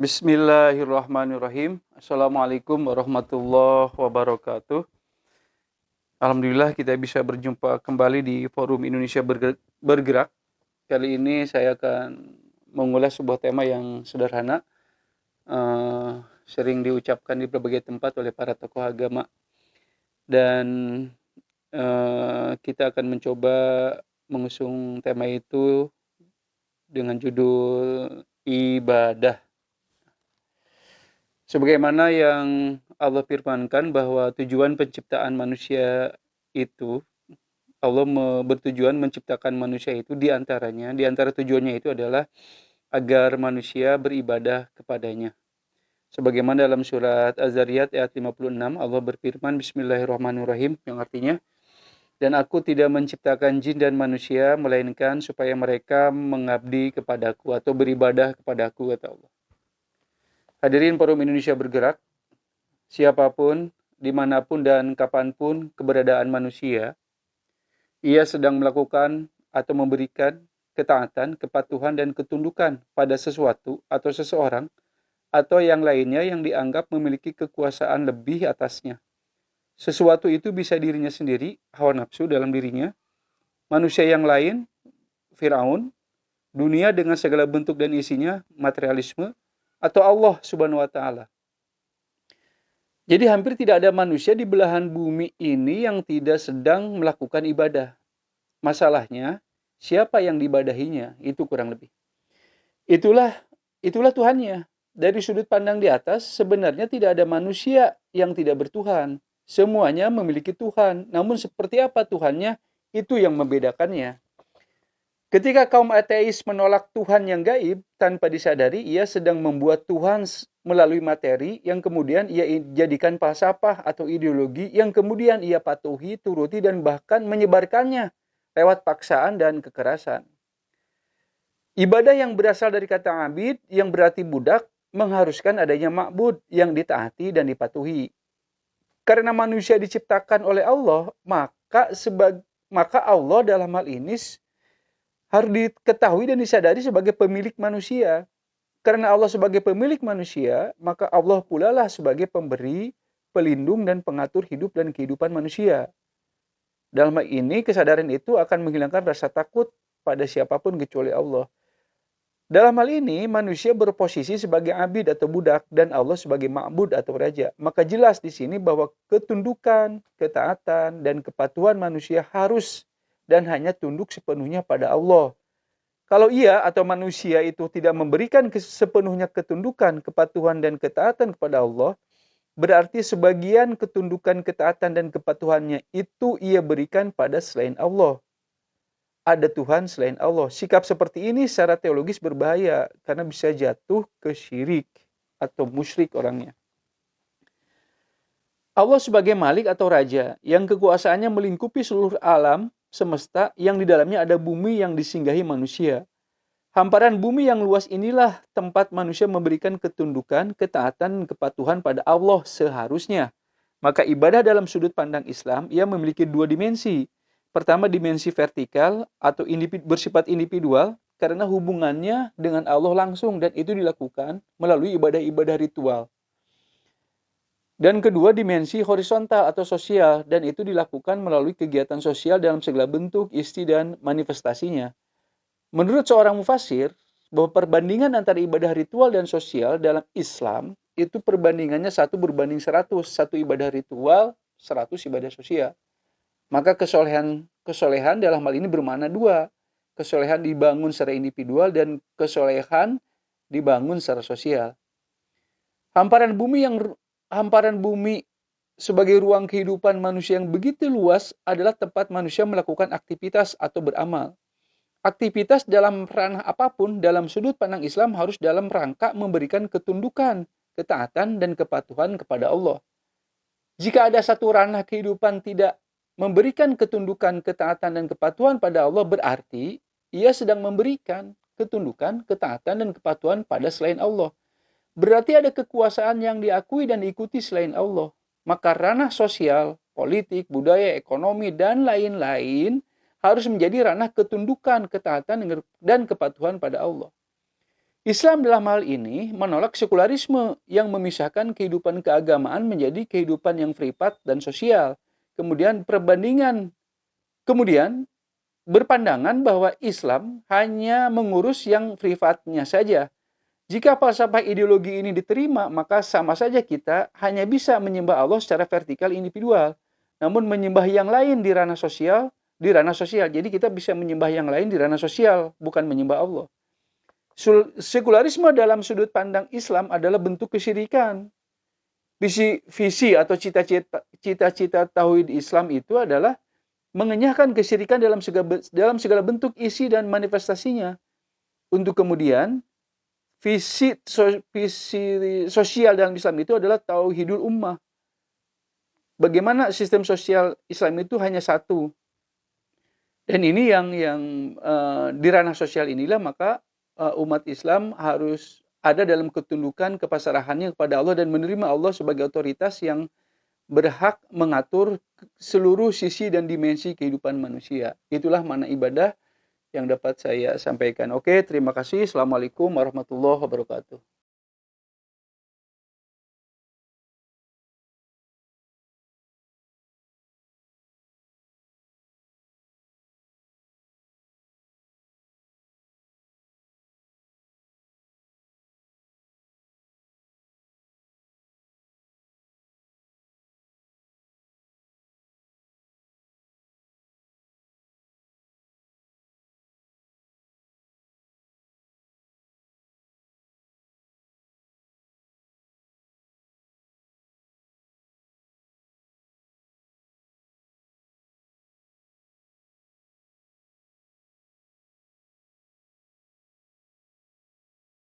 Bismillahirrahmanirrahim. Assalamualaikum warahmatullahi wabarakatuh. Alhamdulillah kita bisa berjumpa kembali di Forum Indonesia Bergerak. Kali ini saya akan mengulas sebuah tema yang sederhana, sering diucapkan di berbagai tempat oleh para tokoh agama. Dan kita akan mencoba mengusung tema itu dengan judul ibadah. Sebagaimana yang Allah firmankan bahwa tujuan penciptaan manusia itu, Allah bertujuan menciptakan manusia itu di antara tujuannya itu adalah agar manusia beribadah kepadanya. Sebagaimana dalam surat Az-Zariyat ayat 56, Allah berfirman Bismillahirrahmanirrahim, yang artinya, dan aku tidak menciptakan jin dan manusia, melainkan supaya mereka mengabdi kepadaku atau beribadah kepadaku, kata Allah. Hadirin Forum Indonesia Bergerak, siapapun, dimanapun dan kapanpun keberadaan manusia, ia sedang melakukan atau memberikan ketaatan, kepatuhan, dan ketundukan pada sesuatu atau seseorang atau yang lainnya yang dianggap memiliki kekuasaan lebih atasnya. Sesuatu itu bisa dirinya sendiri, hawa nafsu dalam dirinya, manusia yang lain, Firaun, dunia dengan segala bentuk dan isinya, materialisme, atau Allah Subhanahu wa Ta'ala. Jadi hampir tidak ada manusia di belahan bumi ini yang tidak sedang melakukan ibadah. Masalahnya, siapa yang diibadahinya? Itu kurang lebih. Itulah Tuhannya. Dari sudut pandang di atas, sebenarnya tidak ada manusia yang tidak bertuhan. Semuanya memiliki Tuhan. Namun seperti apa Tuhannya? Itu yang membedakannya. Ketika kaum ateis menolak Tuhan yang gaib, tanpa disadari, ia sedang membuat Tuhan melalui materi yang kemudian ia jadikan falsafah atau ideologi yang kemudian ia patuhi, turuti, dan bahkan menyebarkannya lewat paksaan dan kekerasan. Ibadah yang berasal dari kata abid, yang berarti budak, mengharuskan adanya ma'bud yang ditaati dan dipatuhi. Karena manusia diciptakan oleh Allah, maka Allah dalam hal ini harus diketahui dan disadari sebagai pemilik manusia. Karena Allah sebagai pemilik manusia, maka Allah pula lah sebagai pemberi, pelindung, dan pengatur hidup dan kehidupan manusia. Dalam hal ini, kesadaran itu akan menghilangkan rasa takut pada siapapun kecuali Allah. Dalam hal ini, manusia berposisi sebagai abid atau budak, dan Allah sebagai ma'bud atau raja. Maka jelas di sini bahwa ketundukan, ketaatan, dan kepatuhan manusia harus dan hanya tunduk sepenuhnya pada Allah. Kalau ia atau manusia itu tidak memberikan sepenuhnya ketundukan, kepatuhan, dan ketaatan kepada Allah, berarti sebagian ketundukan, ketaatan, dan kepatuhannya itu ia berikan pada selain Allah. Ada Tuhan selain Allah. Sikap seperti ini secara teologis berbahaya karena bisa jatuh ke syirik atau musyrik orangnya. Allah sebagai Malik atau Raja yang kekuasaannya melingkupi seluruh alam semesta yang di dalamnya ada bumi yang disinggahi manusia. Hamparan bumi yang luas inilah tempat manusia memberikan ketundukan, ketaatan, kepatuhan pada Allah seharusnya. Maka ibadah dalam sudut pandang Islam, ia memiliki dua dimensi. Pertama, dimensi vertikal atau bersifat individual karena hubungannya dengan Allah langsung dan itu dilakukan melalui ibadah-ibadah ritual. Dan kedua, dimensi horizontal atau sosial dan itu dilakukan melalui kegiatan sosial dalam segala bentuk, isi, dan manifestasinya. Menurut seorang mufassir, bahwa perbandingan antara ibadah ritual dan sosial dalam Islam itu perbandingannya 1 berbanding 100. 1 ibadah ritual, 100 ibadah sosial. Maka kesolehan dalam hal ini bermakna dua. Kesolehan dibangun secara individual dan kesolehan dibangun secara sosial. Hamparan bumi sebagai ruang kehidupan manusia yang begitu luas adalah tempat manusia melakukan aktivitas atau beramal. Aktivitas dalam ranah apapun dalam sudut pandang Islam harus dalam rangka memberikan ketundukan, ketaatan, dan kepatuhan kepada Allah. Jika ada satu ranah kehidupan tidak memberikan ketundukan, ketaatan, dan kepatuhan pada Allah, berarti ia sedang memberikan ketundukan, ketaatan, dan kepatuhan pada selain Allah. Berarti ada kekuasaan yang diakui dan diikuti selain Allah. Maka ranah sosial, politik, budaya, ekonomi, dan lain-lain harus menjadi ranah ketundukan, ketaatan, dan kepatuhan pada Allah. Islam dalam hal ini menolak sekularisme yang memisahkan kehidupan keagamaan menjadi kehidupan yang privat dan sosial. Kemudian berpandangan bahwa Islam hanya mengurus yang privatnya saja. Jika falsafah ideologi ini diterima, maka sama saja kita hanya bisa menyembah Allah secara vertikal individual, namun menyembah yang lain di ranah sosial. Jadi kita bisa menyembah yang lain di ranah sosial, bukan menyembah Allah. Sekularisme dalam sudut pandang Islam adalah bentuk kesyirikan. Visi atau cita-cita tauhid Islam itu adalah mengenyahkan kesyirikan dalam segala bentuk isi dan manifestasinya. Untuk kemudian visi sosial dalam Islam itu adalah tauhidul ummah. Bagaimana sistem sosial Islam itu hanya satu. Dan ini yang di ranah sosial inilah maka umat Islam harus ada dalam ketundukan kepasrahannya kepada Allah dan menerima Allah sebagai otoritas yang berhak mengatur seluruh sisi dan dimensi kehidupan manusia. Itulah makna ibadah yang dapat saya sampaikan. Oke, terima kasih. Assalamualaikum warahmatullahi wabarakatuh.